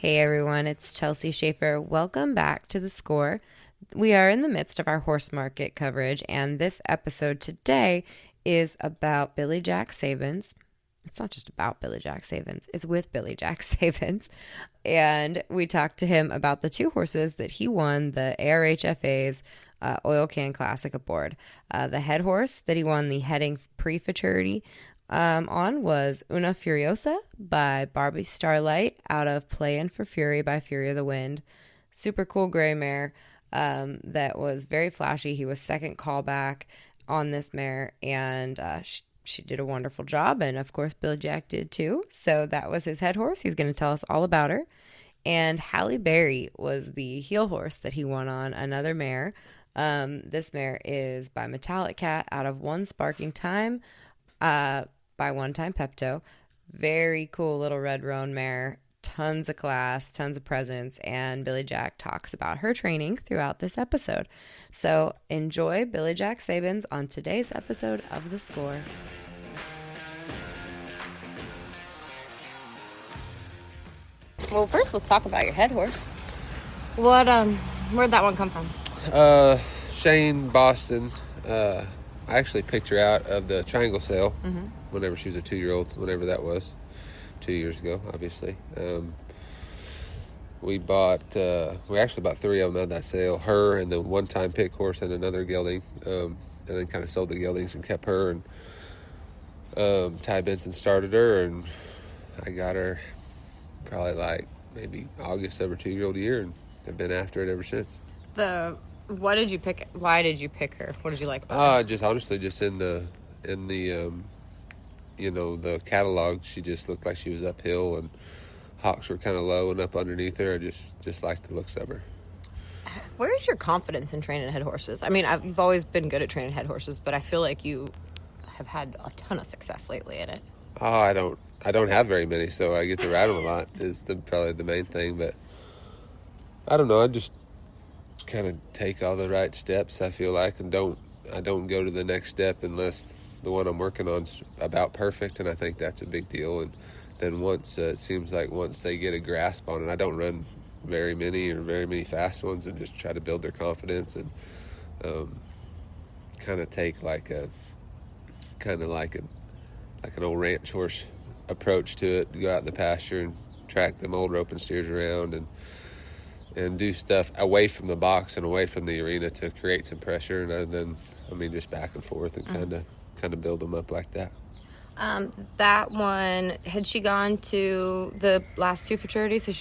Hey everyone, it's Chelsea Schaefer. Welcome back to The Score. We are in the midst of our horse market coverage, and this episode today is about Billie Jack Saebens. It's not just about Billie Jack Saebens, it's with Billie Jack Saebens. And we talked to him about the two horses that he won the ARHFA's Oil Can Classic aboard. The head horse that he won the heading Pre-Futurity on was Una Furiosa by Barbie Starlight out of Play In for Fury by Fury of the Wind. Super cool gray mare that was very flashy. He was second callback on this mare, and she did a wonderful job, and of course Billie Jack did too. So that was his head horse. He's going to tell us all about her. And Hallle Berry was the heel horse that he won on, another mare. This mare is by Metallic Cat out of One Sparking Time by One Time Pepto. Very cool little red roan mare. Tons of class, tons of presence, and Billie Jack talks about her training throughout this episode. So enjoy Billie Jack Saebens on today's episode of The Score. Well, first let's talk about your head horse. Where'd that one come from? Shane Boston. I actually picked her out of the Triangle sale whenever she was a 2-year-old, whenever that was. 2 years ago, obviously. We actually bought 3 of them at that sale. Her and the one-time pick horse and another gelding. And then kind of sold the geldings and kept her. And Ty Benson started her, and I got her probably like maybe August of her 2-year-old year, and I've been after it ever since. Why did you pick her? What did you like about her? Just honestly, just in the the catalog, she just looked like she was uphill, and hocks were kind of low and up underneath her. I just liked the looks of her. Where is your confidence in training head horses? I mean, you've always been good at training head horses, but I feel like you have had a ton of success lately in it. Oh, I don't have very many, so I get to ride them a lot is probably the main thing. But I don't know. I just kind of take all the right steps, I feel like, and I don't go to the next step unless the one I'm working on is about perfect, and I think that's a big deal. And then it seems like once they get a grasp on it, I don't run very many fast ones, and just try to build their confidence and kind of take like an old ranch horse approach to it. Go out in the pasture and track them old rope and steers around and do stuff away from the box and away from the arena to create some pressure, and then just back and forth and kind of build them up like that. That one, had she gone to the last 2 futurities? Has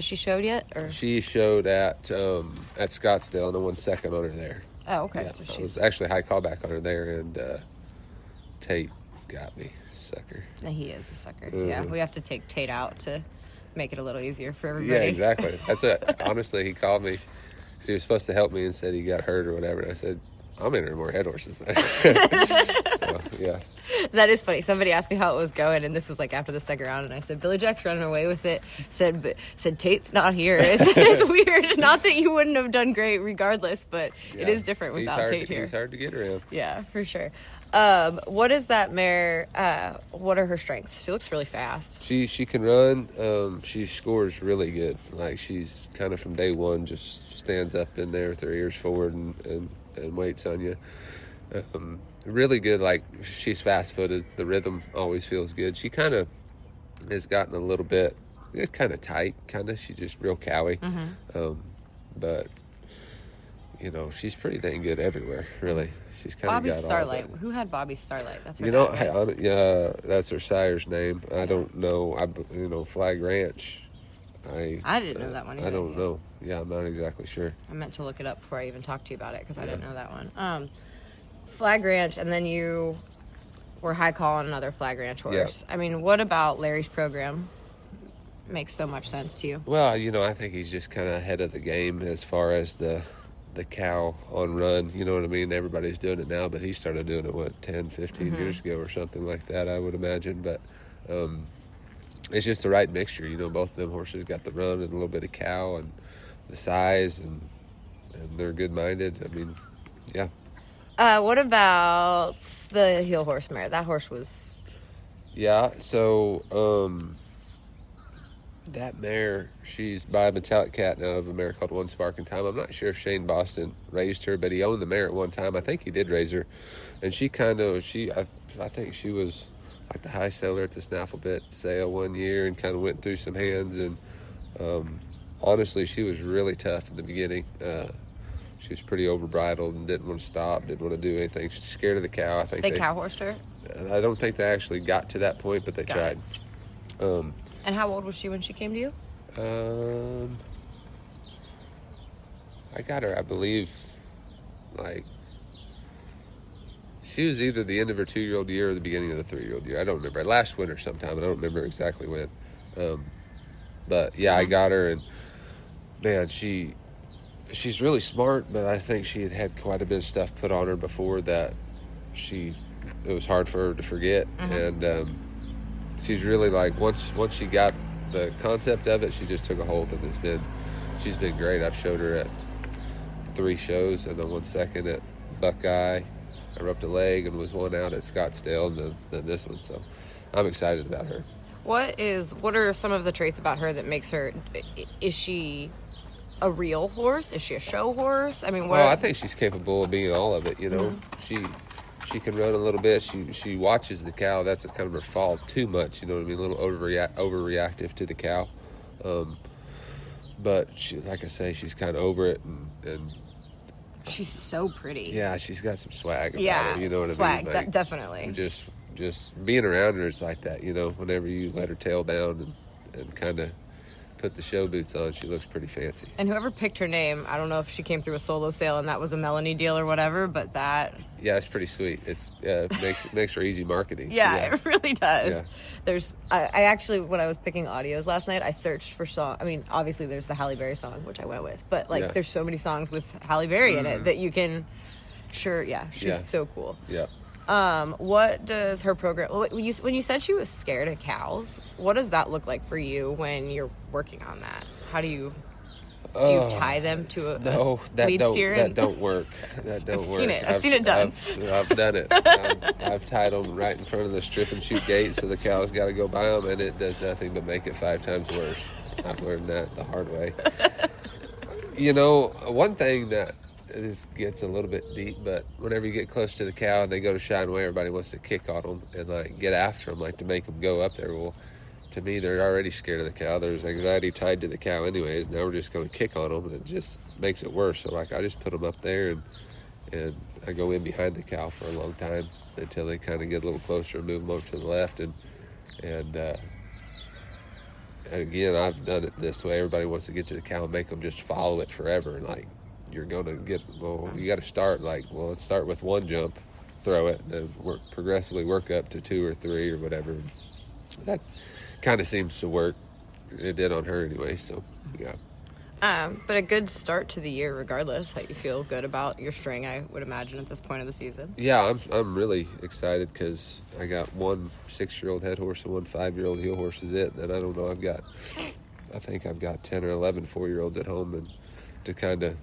she showed yet? Or she showed at Scottsdale, and I won second on her there. Oh, okay. Yeah, So I was actually high callback on her there, and Tate got me, sucker. He is a sucker. Yeah, we have to take Tate out to make it a little easier for everybody. Yeah, exactly. That's what. Honestly, he called me because he was supposed to help me and said he got hurt or whatever. And I said, I'm entering more head horses. So, yeah. That is funny. Somebody asked me how it was going, and this was like after the second round, and I said, Billie Jack's running away with it. Said Tate's not here. It's weird. Not that you wouldn't have done great regardless, but it is different without Tate here. He's hard to get around. Yeah, for sure. What is that mare? What are her strengths? She looks really fast. She can run. She scores really good. Like, she's kind of from day one just stands up in there with her ears forward and waits on you. Really good. Like, she's fast-footed. The rhythm always feels good. She kind of has gotten a little bit, it's kind of tight, she's just real cowy. But she's pretty dang good everywhere, really. She's kind of got Starlight. all that. Who had Bobby Starlight? That's her that's her sire's name. I don't know. Flag Ranch. I didn't know that one either. I don't know. Yeah, I'm not exactly sure. I meant to look it up before I even talked to you about it because I didn't know that one. Flag Ranch, and then you were high call on another Flag Ranch horse. Yeah. I mean, what about Larry's program makes so much sense to you? Well, I think he's just kind of ahead of the game as far as the cow on run. You know what I mean? Everybody's doing it now, but he started doing it, 10, 15 years ago or something like that, I would imagine. But it's just the right mixture. Both of them horses got the run and a little bit of cow and the size, and they're good-minded. I mean, yeah. What about the heel horse mare? That horse was... Yeah, so That mare, she's by a metallic cat now of a mare called One Spark in Time. I'm not sure if Shane Boston raised her, but he owned the mare at one time. I think he did raise her. And she I think she was like the high seller at the snaffle bit sale one year and kind of went through some hands. And honestly, she was really tough in the beginning. She was pretty over-bridled and didn't want to stop, didn't want to do anything. She's scared of the cow. I think they cow-horsed her? I don't think they actually got to that point, but they tried. And how old was she when she came to you? I got her, I believe, like, she was either the end of her 2-year-old year or the beginning of the 3-year-old year. I don't remember. Last winter sometime. I don't remember exactly when. But, yeah, I got her, and, man, she's really smart, but I think she had quite a bit of stuff put on her before that it was hard for her to forget. And she's really, like, once she got the concept of it, she just took a hold, and she's been great. I've showed her at 3 shows, and then 1 second at Buckeye. I roped a leg and was one out at Scottsdale, and then this one. So I'm excited about her. What are some of the traits about her that makes her? Is she a real horse? Is she a show horse? I mean, I think she's capable of being all of it. You know, she can run a little bit. She watches the cow. That's kind of her fault. Too much. You know what I mean? A little overreactive to the cow. But she, like I say, she's kind of over it, and she's so pretty. Yeah, she's got some swag about her. You know what swag, I mean? Like, definitely. Just being around her is like that. You know, whenever you let her tail down and kind of put the show boots on, she looks pretty fancy. And whoever picked her name, I don't know if she came through a solo sale and that was a Melanie deal or whatever, but that... Yeah, it's pretty sweet. It's makes for easy marketing. Yeah, it really does. Yeah. I actually, when I was picking audios last night, I searched for song. I mean, obviously there's the Hallle Berry song, which I went with, but there's so many songs with Hallle Berry in it that you can... she's so cool. Yeah. What does her program... When you said she was scared of cows, what does that look like for you when you're working on that? How do you... Do you tie them to a lead steer? That don't work. That don't work. I've seen it done. I've done it. I've tied them right in front of the strip and shoot gate, so the cow's got to go by them, and it does nothing but make it 5 times worse. I've learned that the hard way. You know, one thing that gets a little bit deep, but whenever you get close to the cow and they go to shy away, everybody wants to kick on them and like get after them, like to make them go up there. Well, to me, they're already scared of the cow. There's anxiety tied to the cow anyways. Now we're just going to kick on them, and it just makes it worse. So, like, I just put them up there, and I go in behind the cow for a long time until they kind of get a little closer and move them over to the left. And again, I've done it this way. Everybody wants to get to the cow and make them just follow it forever. And, like, you're going to you got to start, let's start with 1 jump, throw it, and then progressively work up to 2 or 3 or whatever. That kind of seems to work. It did on her anyway, so yeah. But a good start to the year regardless. How you feel good about your string, I would imagine, at this point of the season. Yeah, I'm really excited because I got 1 6-year-old head horse and 1 5-year-old heel horse is it. And I don't know, I think I've got 10 or 11 4-year-olds at home, and to kind of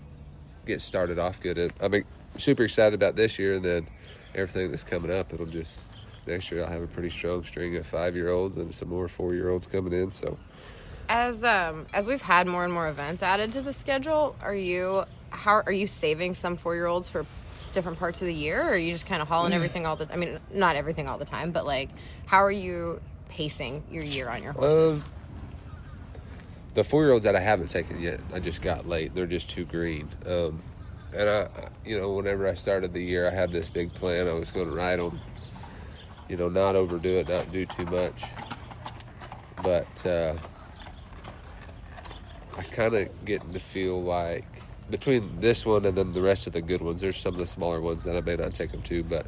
get started off good. I'm super excited about this year, and then everything that's coming up, it'll just... Next year I'll have a pretty strong string of 5-year-olds and some more 4-year-olds coming in. So, as we've had more and more events added to the schedule, are you saving some 4-year-olds for different parts of the year, or are you just kind of hauling everything not everything all the time, but like how are you pacing your year on your horses? The 4-year-olds that I haven't taken yet, I just got late. They're just too green. And I whenever I started the year, I had this big plan. I was going to ride them. Not overdo it, not do too much. But I kind of getting to feel like between this one and then the rest of the good ones, there's some of the smaller ones that I may not take them to, but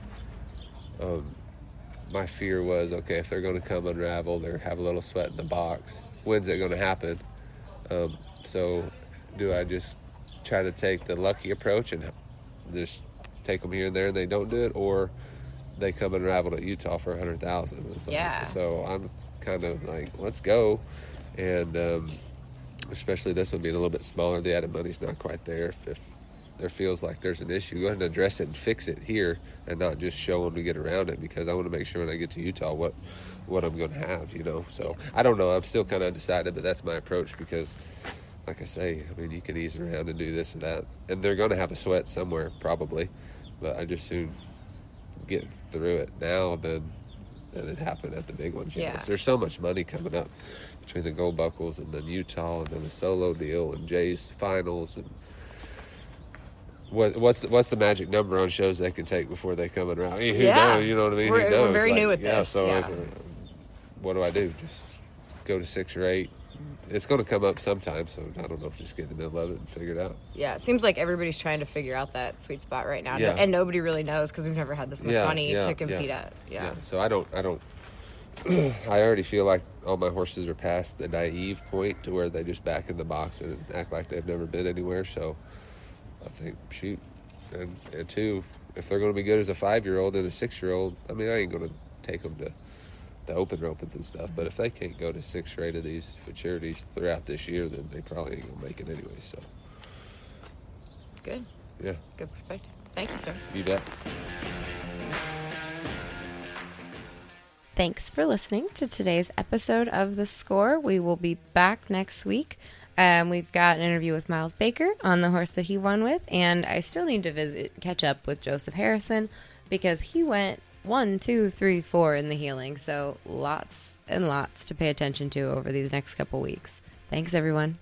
my fear was, okay, if they're going to come unraveled or have a little sweat in the box, when's it going to happen? So do I just try to take the lucky approach and just take them here and there and they don't do it, or they come unraveled at Utah for $100,000. Yeah. So I'm kind of like, let's go. And especially this one being a little bit smaller, the added money's not quite there. If there feels like there's an issue, go ahead and address it and fix it here, and not just show them to get around it, because I want to make sure when I get to Utah what I'm going to have, you know. So I don't know. I'm still kind of undecided, but that's my approach, because like I say, I mean, you can ease around and do this and that, and they're going to have a sweat somewhere probably, but I just soon get through it now than it happened at the big ones. You know? There's so much money coming up between the gold buckles and then Utah and then the solo deal and Jay's finals, and what's the magic number on shows they can take before they come around? I mean, who knows? You know what I mean? We're very new at this. So what do I do? Just go to 6 or 8? It's going to come up sometime, so I don't know. Just get in the middle of it and figure it out. Yeah, it seems like everybody's trying to figure out that sweet spot right now, and nobody really knows, because we've never had this much money to compete at. Yeah. So I don't. I already feel like all my horses are past the naive point to where they just back in the box and act like they've never been anywhere. So I think, shoot, and 2, if they're going to be good as a 5-year-old and a 6-year-old, I mean, I ain't going to take them to the open ropens and stuff, but if they can't go to 6 or 8 of these futurities throughout this year, then they probably ain't gonna make it anyway. So good. Yeah, good perspective. Thank you, sir. You bet. Thanks for listening to today's episode of The Score. We will be back next week. We've got an interview with Miles Baker on the horse that he won with, and I still need to catch up with Joseph Harrison, because he went 1, 2, 3, 4 in the healing. So lots and lots to pay attention to over these next couple weeks. Thanks, everyone.